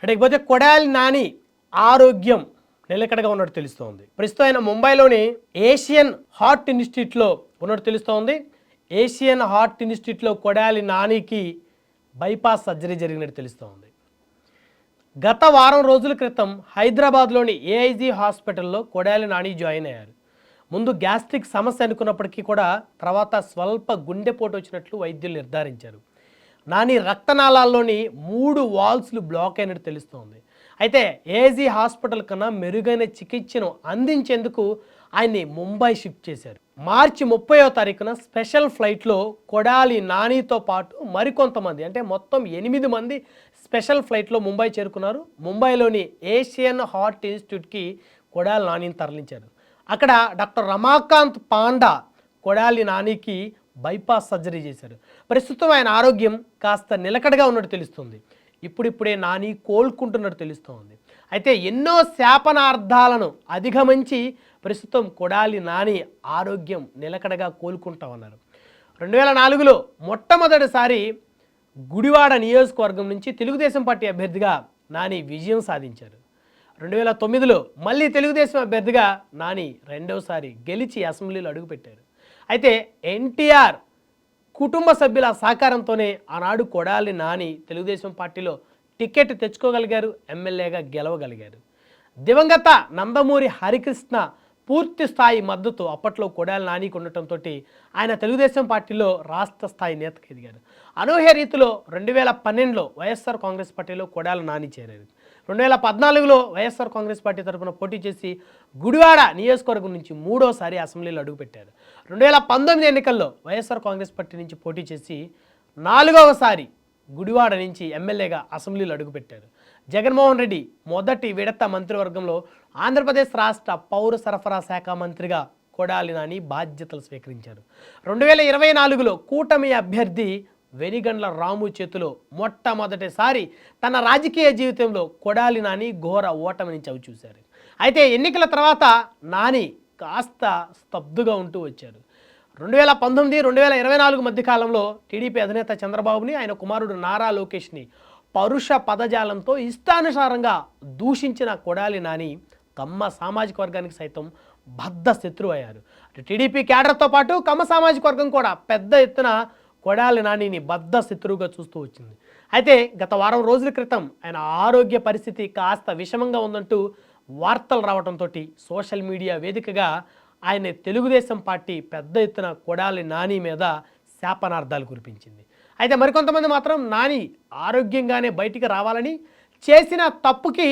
అంటే ఇకపోతే కొడాలి నాని ఆరోగ్యం నిలకడగా ఉన్నట్టు తెలుస్తోంది. ప్రస్తుతం ఆయన ముంబైలోని ఏషియన్ హార్ట్ ఇన్స్టిట్యూట్లో ఉన్నట్టు తెలుస్తోంది. ఏషియన్ హార్ట్ ఇన్స్టిట్యూట్లో కొడాలి నానికి బైపాస్ సర్జరీ జరిగినట్టు తెలుస్తోంది. గత వారం రోజుల క్రితం హైదరాబాద్లోని ఏఐజీ హాస్పిటల్లో కొడాలి నాని జాయిన్ అయ్యారు. ముందు గ్యాస్ట్రిక్ సమస్య అనుకున్నప్పటికీ కూడా తర్వాత స్వల్ప గుండెపోటు వచ్చినట్లు వైద్యులు నిర్ధారించారు. నాని రక్తనాళాల్లోని 3 వాల్వ్లు బ్లాక్ అయినట్టు తెలుస్తోంది. అయితే ఏఐజీ హాస్పిటల్ కన్నా మెరుగైన చికిత్సను అందించేందుకు ఆయన్ని ముంబై షిఫ్ట్ చేశారు. మార్చి 30వ తారీఖున స్పెషల్ ఫ్లైట్లో కొడాలి నానితో పాటు మరికొంతమంది అంటే మొత్తం 8 మంది స్పెషల్ ఫ్లైట్లో ముంబై చేరుకున్నారు. ముంబైలోని ఏషియన్ హార్ట్ ఇన్స్టిట్యూట్కి కొడాలి నానిని తరలించారు. అక్కడ డాక్టర్ రమాకాంత్ పాండా కొడాలి నానికి బైపాస్ సర్జరీ చేశారు. ప్రస్తుతం ఆయన ఆరోగ్యం కాస్త నిలకడగా ఉన్నట్టు తెలుస్తుంది. ఇప్పుడిప్పుడే నాని కోలుకుంటున్నట్టు తెలుస్తోంది. అయితే ఎన్నో శాపనార్థాలను అధిగమించి ప్రస్తుతం కొడాలి నాని ఆరోగ్యం నిలకడగా కోలుకుంటామన్నారు. 2004లో మొట్టమొదటిసారి గుడివాడ నియోజకవర్గం నుంచి తెలుగుదేశం పార్టీ అభ్యర్థిగా నాని విజయం సాధించారు. 2009లో మళ్ళీ తెలుగుదేశం అభ్యర్థిగా నాని రెండవసారి గెలిచి అసెంబ్లీలో అడుగుపెట్టారు. అయితే ఎన్టీఆర్ కుటుంబ సభ్యుల సహకారంతోనే ఆనాడు కొడాలి నాని తెలుగుదేశం పార్టీలో టికెట్ తెచ్చుకోగలిగారు, ఎమ్మెల్యేగా గెలవగలిగారు. దివంగత నందమూరి హరికృష్ణ పూర్తి స్థాయి మద్దతు అప్పట్లో కొడాలి నానికి ఉండటంతో ఆయన తెలుగుదేశం పార్టీలో రాష్ట్ర స్థాయి నేతకు ఎదిగారు. అనూహ్య రీతిలో 2012లో వైఎస్ఆర్ కాంగ్రెస్ పార్టీలో కొడాలి నాని చేరారు. 2014లో వైఎస్ఆర్ కాంగ్రెస్ పార్టీ తరఫున పోటీ చేసి గుడివాడ నియోజకవర్గం నుంచి 3వసారి అసెంబ్లీలో అడుగుపెట్టారు. 2019 ఎన్నికల్లో వైఎస్ఆర్ కాంగ్రెస్ పార్టీ నుంచి పోటీ చేసి 4వసారి గుడివాడ నుంచి ఎమ్మెల్యేగా అసెంబ్లీలో అడుగుపెట్టారు. జగన్మోహన్ రెడ్డి మొదటి విడత మంత్రివర్గంలో ఆంధ్రప్రదేశ్ రాష్ట్ర పౌర సరఫరా శాఖ మంత్రిగా కొడాలి నాని బాధ్యతలు స్వీకరించారు. 2024లో కూటమి అభ్యర్థి వెనిగండ్ల రాము చేతిలో మొట్టమొదటిసారి తన రాజకీయ జీవితంలో కొడాలి నాని ఘోర ఓటమిని చవిచూశారు. అయితే ఎన్నికల తర్వాత నాని కాస్త స్తబ్దుగా ఉంటూ వచ్చారు. 2019-2024 మధ్య కాలంలో టీడీపీ అధినేత చంద్రబాబుని, ఆయన కుమారుడు నారా లోకేష్ని పరుష పదజాలంతో ఇష్టానుసారంగా దూషించిన కొడాలి నాని కమ్మ సామాజిక వర్గానికి సైతం బద్ధ శత్రువు అయ్యారు. టీడీపీ క్యాడర్తో పాటు కమ్మ సామాజిక వర్గం కూడా పెద్ద ఎత్తున కొడాలి నానిని బద్ధ శత్రువుగా చూస్తూ వచ్చింది. అయితే గత వారం రోజుల క్రితం ఆయన ఆరోగ్య పరిస్థితి కాస్త విషమంగా ఉందంటూ వార్తలు రావడంతో సోషల్ మీడియా వేదికగా ఆయన తెలుగుదేశం పార్టీ పెద్ద ఎత్తున కొడాలి నాని మీద శాపనార్థాలు కురిపించింది. అయితే మరికొంతమంది మాత్రం నాని ఆరోగ్యంగానే బయటికి రావాలని, చేసిన తప్పుకి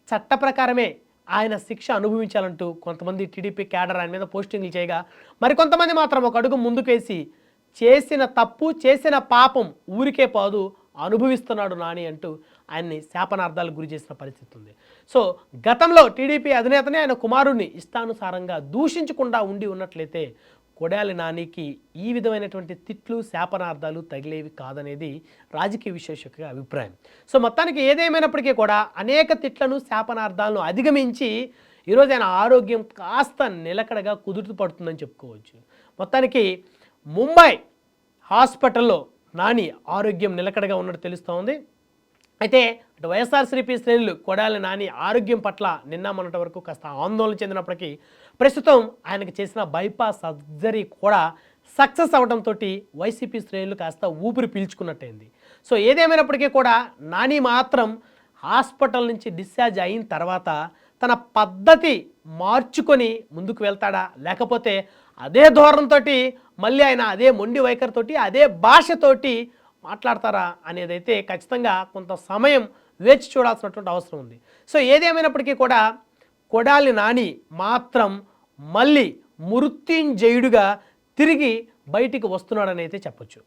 చట్ట ప్రకారమే ఆయన శిక్ష అనుభవించాలంటూ కొంతమంది టీడీపీ క్యాడర్ ఆయన మీద పోస్టింగ్లు చేయగా, మరికొంతమంది మాత్రం ఒక అడుగు ముందుకేసి చేసిన తప్పు చేసిన పాపం ఊరికే పోదు, అనుభవిస్తున్నాడు నాని అంటూ ఆయన్ని శాపనార్థాలకు గురి చేసిన పరిస్థితి ఉంది. సో గతంలో టీడీపీ అధినేతనే ఆయన కుమారుడిని ఇష్టానుసారంగా దూషించకుండా ఉండి ఉన్నట్లయితే కొడాలి నానికి ఈ విధమైనటువంటి తిట్లు శాపనార్థాలు తగిలేవి కాదనేది రాజకీయ విశ్లేషకుల అభిప్రాయం. సో మొత్తానికి ఏదేమైనప్పటికీ కూడా అనేక తిట్లను శాపనార్థాలను అధిగమించి ఈరోజు ఆయన ఆరోగ్యం కాస్త నిలకడగా కుదురు పడుతుందని చెప్పుకోవచ్చు. మొత్తానికి ముంబై హాస్పిటల్లో నాని ఆరోగ్యం నిలకడగా ఉన్నట్టు తెలుస్తోంది. అయితే అటు వైఎస్ఆర్సీపీ శ్రేణులు కొడాలి నాని ఆరోగ్యం పట్ల నిన్న మొన్నటి వరకు కాస్త ఆందోళన చెందినప్పటికీ ప్రస్తుతం ఆయనకు చేసిన బైపాస్ సర్జరీ కూడా సక్సెస్ అవడంతో వైసీపీ శ్రేణులు కాస్త ఊపిరి పీల్చుకున్నట్టయింది. సో ఏదేమైనప్పటికీ కూడా నాని మాత్రం హాస్పిటల్ నుంచి డిశ్చార్జ్ అయిన తర్వాత తన పద్ధతి మార్చుకొని ముందుకు వెళ్తాడా, లేకపోతే అదే ధోరణితో మళ్ళీ ఆయన అదే మొండి వైఖరితోటి అదే భాషతోటి మాట్లాడతారా అనేదైతే ఖచ్చితంగా కొంత సమయం వేచి చూడాల్సినటువంటి అవసరం ఉంది. సో ఏదేమైనప్పటికీ కూడా కొడాలి నాని మాత్రం మళ్ళీ మృత్యుంజయుడిగా తిరిగి బయటికి వస్తున్నాడని అయితే చెప్పొచ్చు.